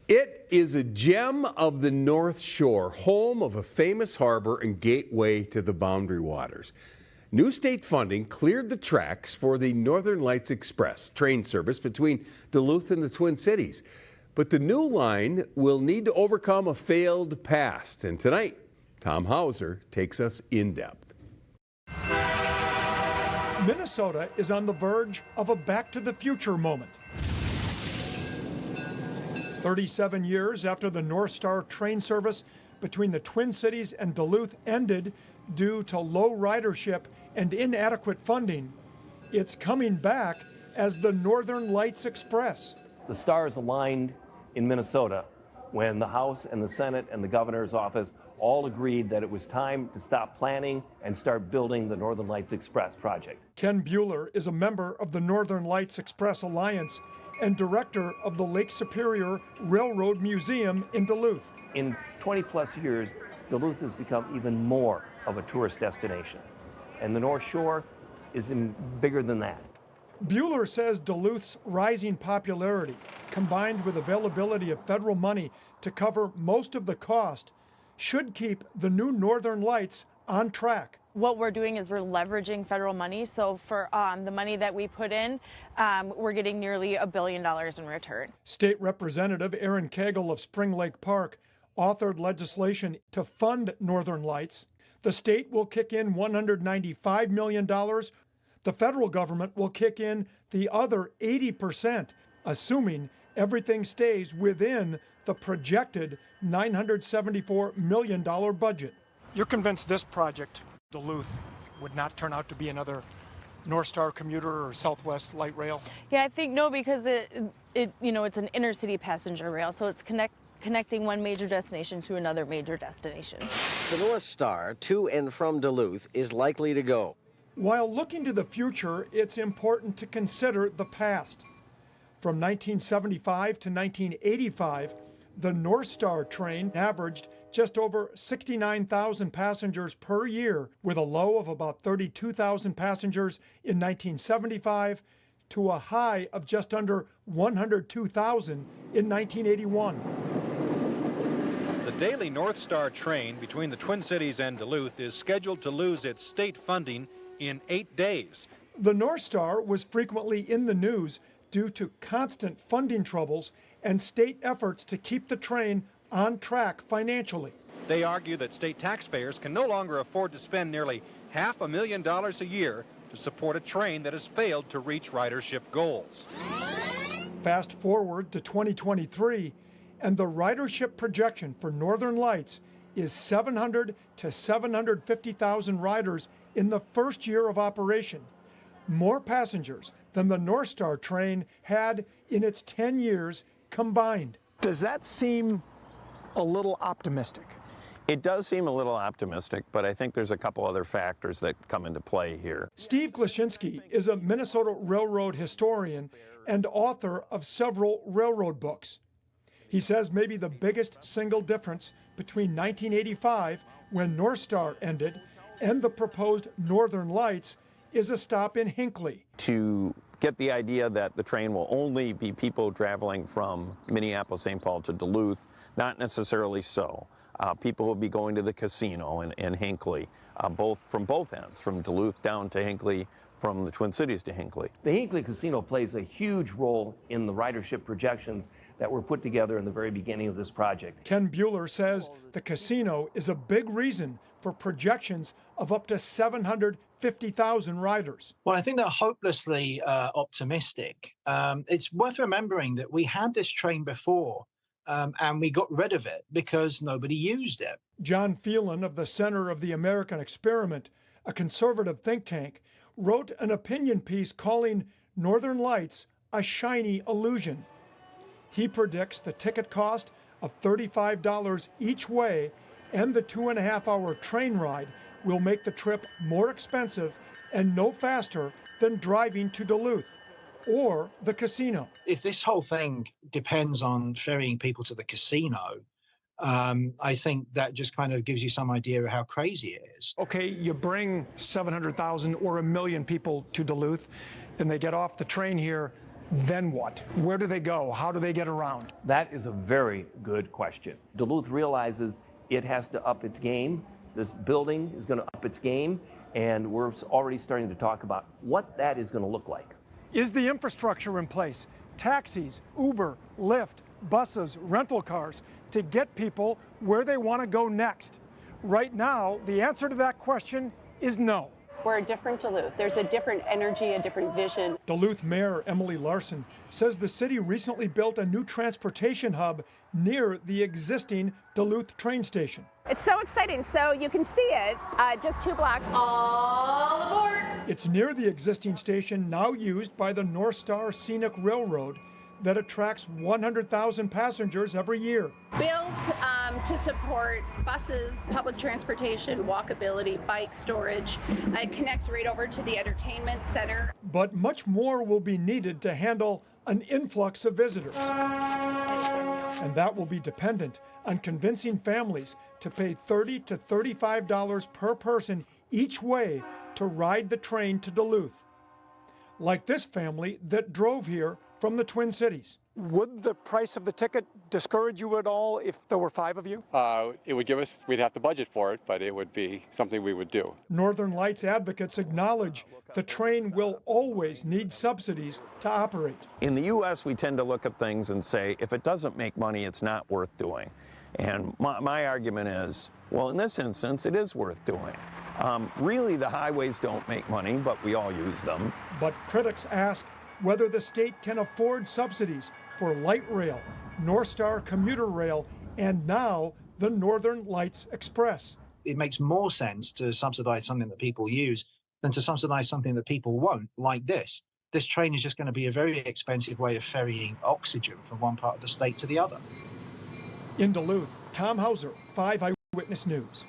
It is a gem of the North Shore, home of a famous harbor and gateway to the Boundary Waters. New state funding cleared the tracks for the Northern Lights Express train service between Duluth and the Twin Cities. But the new line will need to overcome a failed past. And tonight, Tom Hauser takes us in depth. Minnesota is on the verge of a Back to the Future moment. 37 years after the North Star train service between the Twin Cities and Duluth ended due to low ridership and inadequate funding, it's coming back as the Northern Lights Express. The stars aligned in Minnesota when the House and the Senate and the governor's office all agreed that it was time to stop planning and start building the Northern Lights Express project. Ken Buehler is a member of the Northern Lights Express Alliance and director of the Lake Superior Railroad Museum in Duluth. In 20 plus years, Duluth has become even more of a tourist destination, and the North Shore is bigger than that. Buehler says Duluth's rising popularity, combined with availability of federal money to cover most of the cost, should keep the new Northern Lights on track. What we're doing is we're leveraging federal money. So for the money that we put in, we're getting nearly $1 billion in return. State Representative Aaron Cagle of Spring Lake Park authored legislation to fund Northern Lights. The state will kick in $195 million. The federal government will kick in the other 80%, assuming everything stays within the projected $974 million budget. You're convinced this project, Duluth, would not turn out to be another North Star commuter or Southwest light rail? Yeah, I think no, because it's an intercity passenger rail, so it's connecting one major destination to another major destination. The North Star to and from Duluth is likely to go. While looking to the future, it's important to consider the past. From 1975 to 1985, the North Star train averaged just over 69,000 passengers per year, with a low of about 32,000 passengers in 1975 to a high of just under 102,000 in 1981. The daily North Star train between the Twin Cities and Duluth is scheduled to lose its state funding in 8 days. The North Star was frequently in the news due to constant funding troubles and state efforts to keep the train on track financially. They argue that state taxpayers can no longer afford to spend nearly $500,000 a year to support a train that has failed to reach ridership goals. Fast forward to 2023, and the ridership projection for Northern Lights is 700 to 750,000 riders in the first year of operation, more passengers than the North Star train had in its 10 years combined. Does that seem a little optimistic? It does seem a little optimistic, but I think there's a couple other factors that come into play here. Steve Klashinsky is a Minnesota railroad historian and author of several railroad books. He says maybe the biggest single difference between 1985, when North Star ended, and the proposed Northern Lights is a stop in Hinckley. To get the idea that the train will only be people traveling from Minneapolis, St. Paul to Duluth, not necessarily so. People will be going to the casino in Hinckley, from both ends, from Duluth down to Hinckley, from the Twin Cities to Hinckley. The Hinckley Casino plays a huge role in the ridership projections that were put together in the very beginning of this project. Ken Buehler says the casino is a big reason for projections of up to 750,000 riders. Well, I think they're hopelessly optimistic. It's worth remembering that we had this train before, and we got rid of it because nobody used it. John Phelan of the Center of the American Experiment, a conservative think tank, wrote an opinion piece calling Northern Lights a shiny illusion. He predicts the ticket cost of $35 each way and the 2.5-hour train ride will make the trip more expensive and no faster than driving to Duluth or the casino. If this whole thing depends on ferrying people to the casino, I think that just kind of gives you some idea of how crazy it is. Okay, you bring 700,000 or 1 million people to Duluth, and they get off the train here. Then what? Where do they go? How do they get around? That is a very good question. Duluth realizes it has to up its game. This building is going to up its game, and we're already starting to talk about what that is going to look like. Is the infrastructure in place? Taxis, Uber, Lyft, buses, rental cars to get people where they want to go next? Right now, the answer to that question is no. We're a different Duluth. There's a different energy, a different vision. Duluth Mayor Emily Larson says the city recently built a new transportation hub near the existing Duluth train station. It's so exciting. So you can see it just 2 blocks. All aboard! It's near the existing station now used by the North Star Scenic Railroad that attracts 100,000 passengers every year. Built to support buses, public transportation, walkability, bike storage. It connects right over to the entertainment center. But much more will be needed to handle an influx of visitors. And that will be dependent on convincing families to pay $30 to $35 per person each way to ride the train to Duluth. Like this family that drove here from the Twin Cities. Would the price of the ticket discourage you at all if there were 5 of you? It would give us, we'd have to budget for it, but it would be something we would do. Northern Lights advocates acknowledge the train will always need subsidies to operate. In the U.S., we tend to look at things and say, if it doesn't make money, it's not worth doing. And my argument is, well, in this instance, it is worth doing. Really, the highways don't make money, but we all use them. But critics ask whether the state can afford subsidies for light rail, North Star commuter rail, and now the Northern Lights Express. It makes more sense to subsidize something that people use than to subsidize something that people won't, like this. This train is just going to be a very expensive way of ferrying oxygen from one part of the state to the other. In Duluth, Tom Hauser, 5 Eyewitness News.